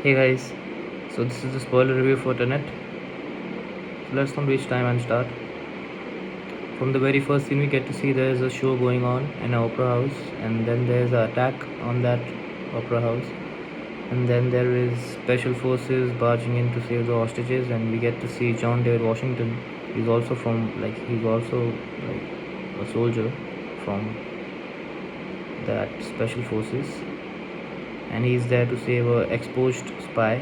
Hey guys, so this is the spoiler review for Tenet. So let's not waste time and start. From the very first scene, we get to see there's a show going on in an opera house, and then there's an attack on that opera house, and then there is special forces barging in to save the hostages, and we get to see John David Washington. He's also like a soldier from that special forces, and he's there to save a exposed spy.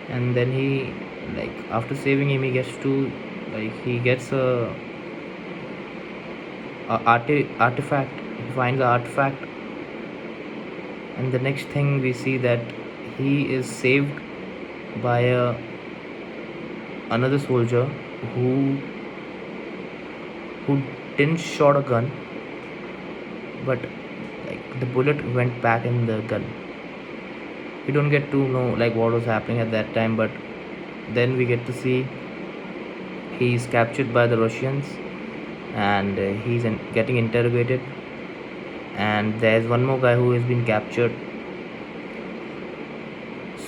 And then after saving him, he gets a artifact. He finds an artifact, and the next thing we see that he is saved by another soldier who who didn't shot a gun, but the bullet went back in the gun. We don't get to know what was happening at that time, but then we get to see he's captured by the Russians, and getting interrogated. And there's one more guy who has been captured.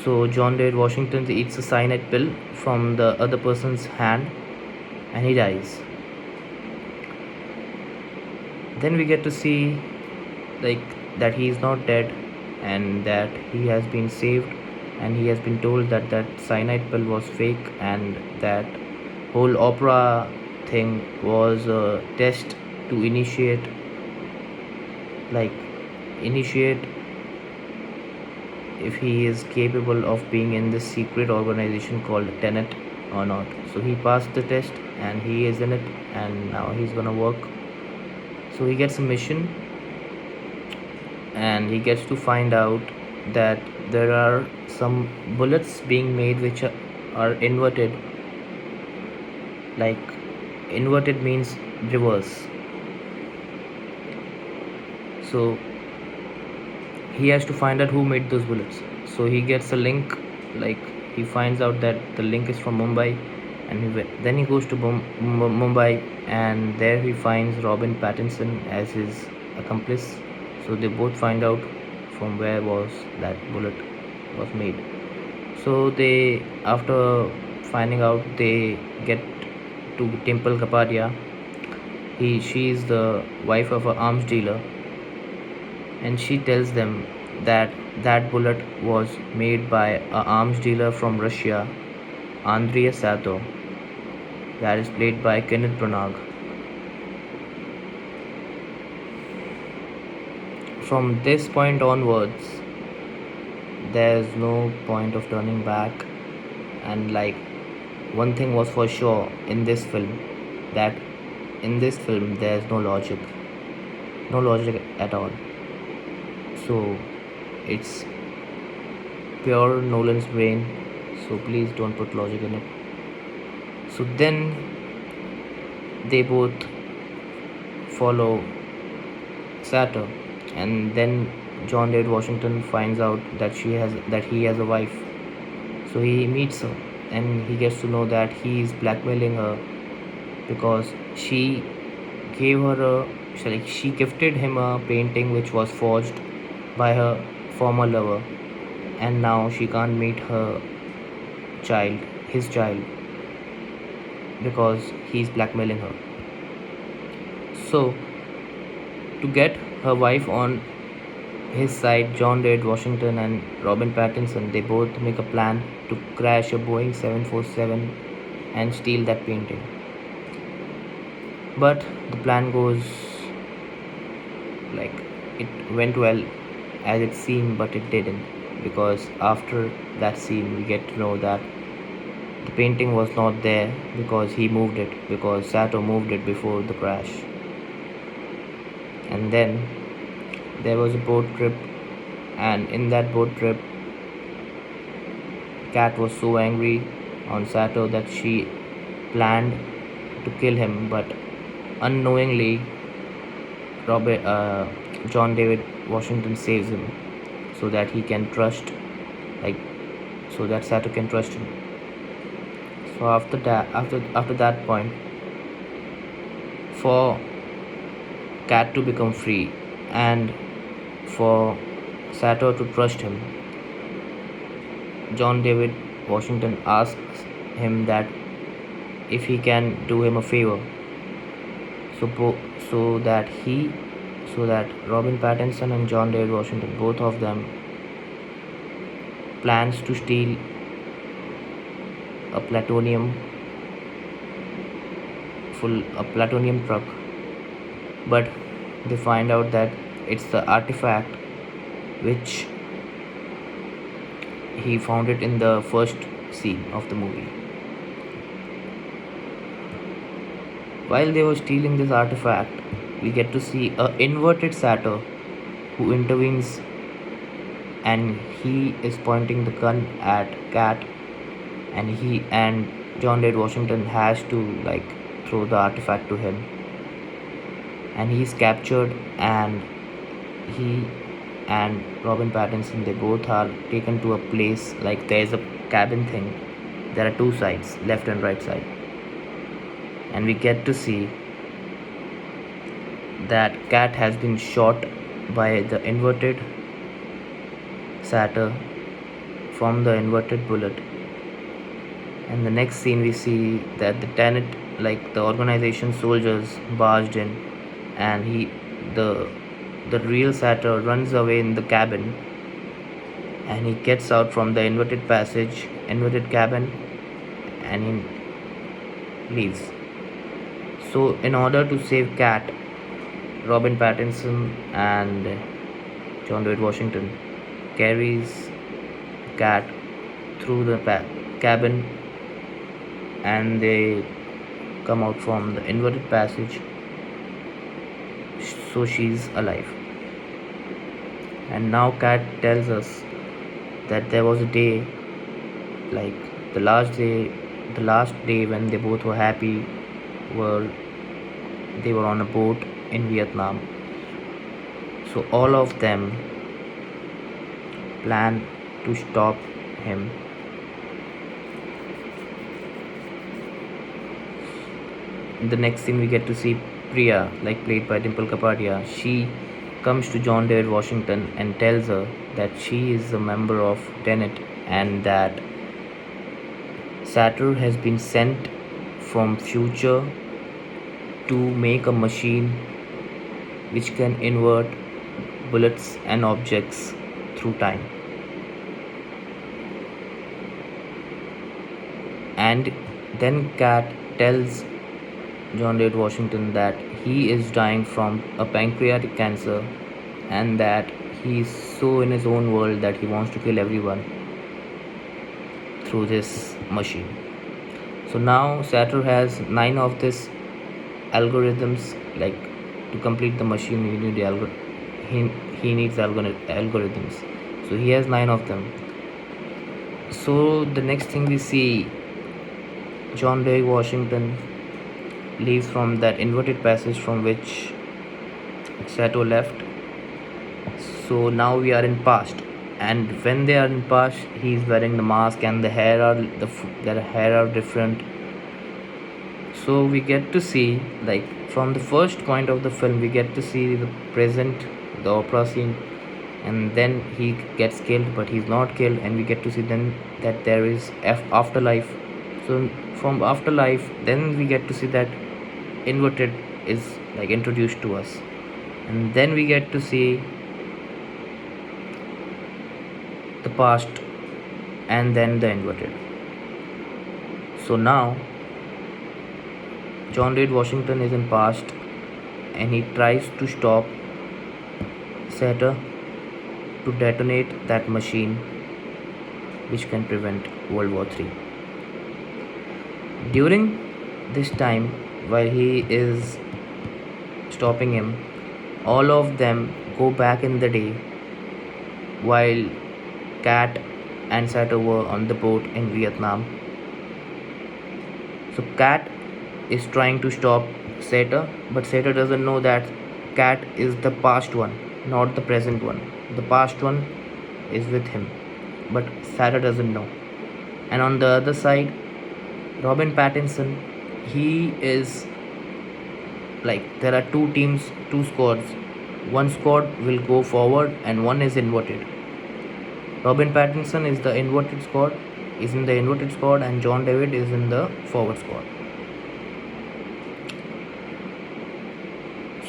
So John David Washington eats a cyanide pill from the other person's hand, and he dies. Then we get to see that he is not dead, and that he has been saved, and he has been told that that cyanide pill was fake, and that whole opera thing was a test to initiate if he is capable of being in this secret organization called Tenet or not. So he passed the test, and he is in it, and now he's gonna work. So he gets a mission, and he gets to find out that there are some bullets being made which are inverted. Like, inverted means reverse. So he has to find out who made those bullets. So he gets a link, he finds out that the link is from Mumbai, and then he goes to Mumbai, and there he finds Robin Pattinson as his accomplice. So they both find out from where was that bullet was made. So they, after finding out, they get to Dimple Kapadia. She is the wife of an arms dealer, and she tells them that that bullet was made by an arms dealer from Russia, Andrei Sato, that is played by Kenneth Branagh. From this point onwards, there's no point of turning back, and one thing was for sure in this film, that in this film there's no logic at all. So it's pure Nolan's brain, so please don't put logic in it. So then they both follow Sato, and then John David Washington finds out that he has a wife. So he meets her, and he gets to know that he is blackmailing her because she gifted him a painting which was forged by her former lover, and now she can't meet his child, because he's blackmailing her. So to get her wife on his side, John David Washington and Robin Pattinson, they both make a plan to crash a Boeing 747 and steal that painting. But the plan goes it went well as it seemed, but it didn't, because after that scene we get to know that the painting was not there because Sato moved it before the crash. And then there was a boat trip, and in that boat trip, Kat was so angry on Sato that she planned to kill him, but unknowingly John David Washington saves him, so that he can trust so that Sato can trust him. So after that point, for Kat to become free and for Sato to trust him, John David Washington asks him that if he can do him a favor, so so that Robin Pattinson and John David Washington, both of them, plans to steal a plutonium truck, but they find out that it's the artifact which he found it in the first scene of the movie. While they were stealing this artifact, we get to see a inverted Satyr who intervenes, and he is pointing the gun at Cat, and John David Washington has to throw the artifact to him, and he's captured, and he and Robin Pattinson, they both are taken to a place, like there's a cabin thing. There are two sides, left and right side, and we get to see that Cat has been shot by the inverted Satyr from the inverted bullet. And the next scene, we see that the Tenet, the organization soldiers, barged in, and the real Satyr runs away in the cabin, and he gets out from the inverted cabin, and he leaves. So in order to save Cat, Robin Pattinson and John David Washington carries Cat through the cabin, and they come out from the inverted passage, so she's alive. And now Cat tells us that there was a day, the last day when they both were happy, they were on a boat in Vietnam. So all of them plan to stop him. In the next scene, we get to see Priya, played by Dimple Kapadia. She comes to John David Washington and tells her that she is a member of Tenet, and that Satyr has been sent from future to make a machine which can invert bullets and objects through time. And then Cat tells John David Washington that he is dying from a pancreatic cancer, and that he is so in his own world that he wants to kill everyone through this machine. So now Satyr has 9 of these algorithms. To complete the machine, he needs algorithms. So he has 9 of them. So the next thing we see, John David Washington leaves from that inverted passage from which Sato left. So now we are in past, and when they are in past, he is wearing the mask, and the hair are different. So we get to see, from the first point of the film, we get to see the present, the opera scene, and then he gets killed, but he's not killed, and we get to see then that there is afterlife. So from afterlife, then we get to see that inverted is introduced to us, and then we get to see the past, and then the inverted. So now John David Washington is in past, and he tries to stop Satyr to detonate that machine which can prevent World War III. During this time, while he is stopping him, all of them go back in the day while Cat and Satyr were on the boat in Vietnam. So Cat is trying to stop Satyr, but Satyr doesn't know that Cat is the past one, not the present one. The past one is with him, but Satyr doesn't know. And on the other side, Robin Pattinson, he is there are two teams, two squads. One squad will go forward, and one is inverted. Robin Pattinson is the inverted squad, is in the inverted squad, and John David is in the forward squad.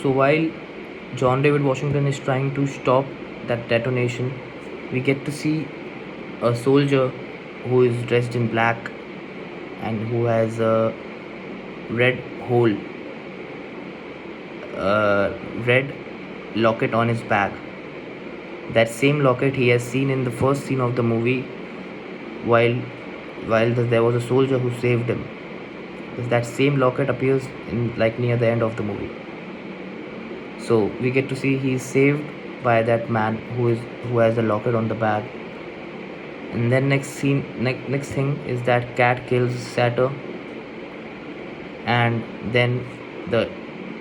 So while John David Washington is trying to stop that detonation, we get to see a soldier who is dressed in black and who has a red hole, red locket on his back. That same locket he has seen in the first scene of the movie, while there was a soldier who saved him. That same locket appears in like near the end of the movie. So we get to see he's saved by that man who has a locket on the bag. And then next thing is that Cat kills Sator, and then the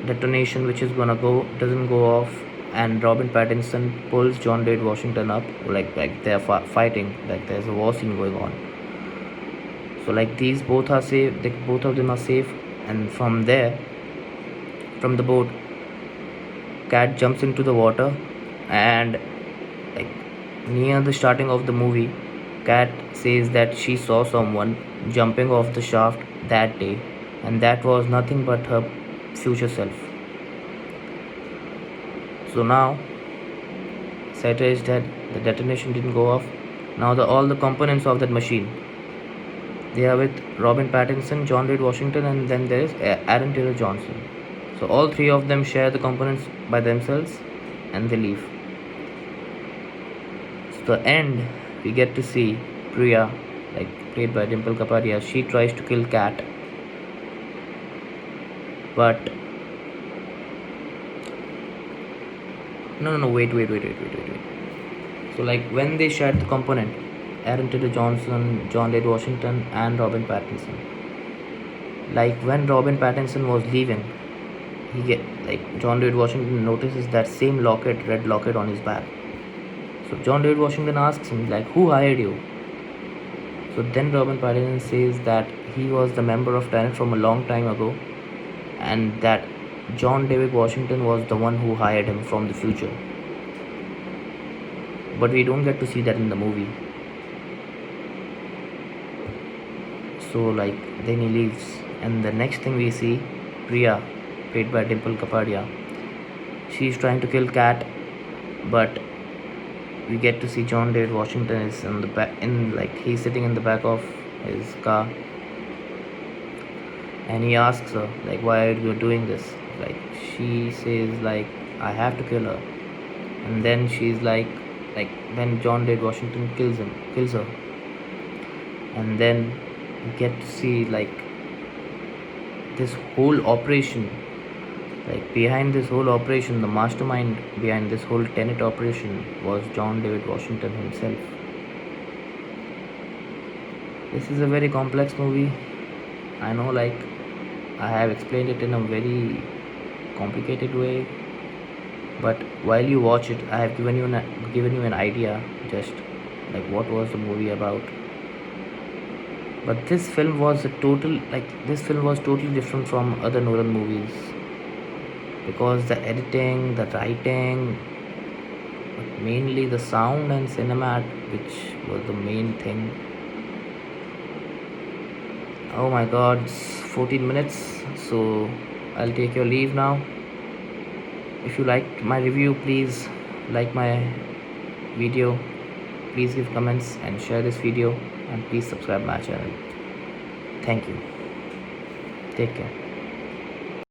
detonation which is gonna go doesn't go off, and Robin Pattinson pulls John David Washington up, like they're fighting, like there's a war scene going on. So like these both are safe, both of them are safe, and from there, from the boat, Cat jumps into the water, and like near the starting of the movie, Cat says that she saw someone jumping off the shaft that day, and that was nothing but her future self. So now Sator is dead, the detonation didn't go off. Now all the components of that machine, they are with Robin Pattinson, John David Washington, and then there is Aaron Taylor Johnson. So all three of them share the components by themselves, and they leave. So the end, we get to see Priya, like played by Dimple Kapadia. She tries to kill Cat, but no, wait. So like when they shared the component, Aaron Taylor Johnson, John David Washington, and Robin Pattinson. Like when Robin Pattinson was leaving, John David Washington notices that same locket, red locket on his back. So John David Washington asks him like, who hired you? So then Robin Pattinson says that he was the member of Tenet from a long time ago, and that John David Washington was the one who hired him from the future. But we don't get to see that in the movie. So like then he leaves, and the next thing we see, Priya, played by Dimple Kapadia, she's trying to kill Cat, but we get to see John David Washington is in the back, he's sitting in the back of his car, and he asks her like, why are you doing this? Like she says like, I have to kill her. And then she's like when John David Washington kills her, and then we get to see like this whole operation, like behind this whole operation, the mastermind behind this whole Tenet operation was John David Washington himself. This is a very complex movie. I know, like I have explained it in a very complicated way, but while you watch it, I have given you an idea, just like what was the movie about. But this film was totally different from other Nolan movies, because the editing, the writing, but mainly the sound and cinema, which was the main thing. Oh my god, it's 14 minutes, so I'll take your leave now. If you liked my review, please like my video, please give comments and share this video, and please subscribe my channel. Thank you. Take care.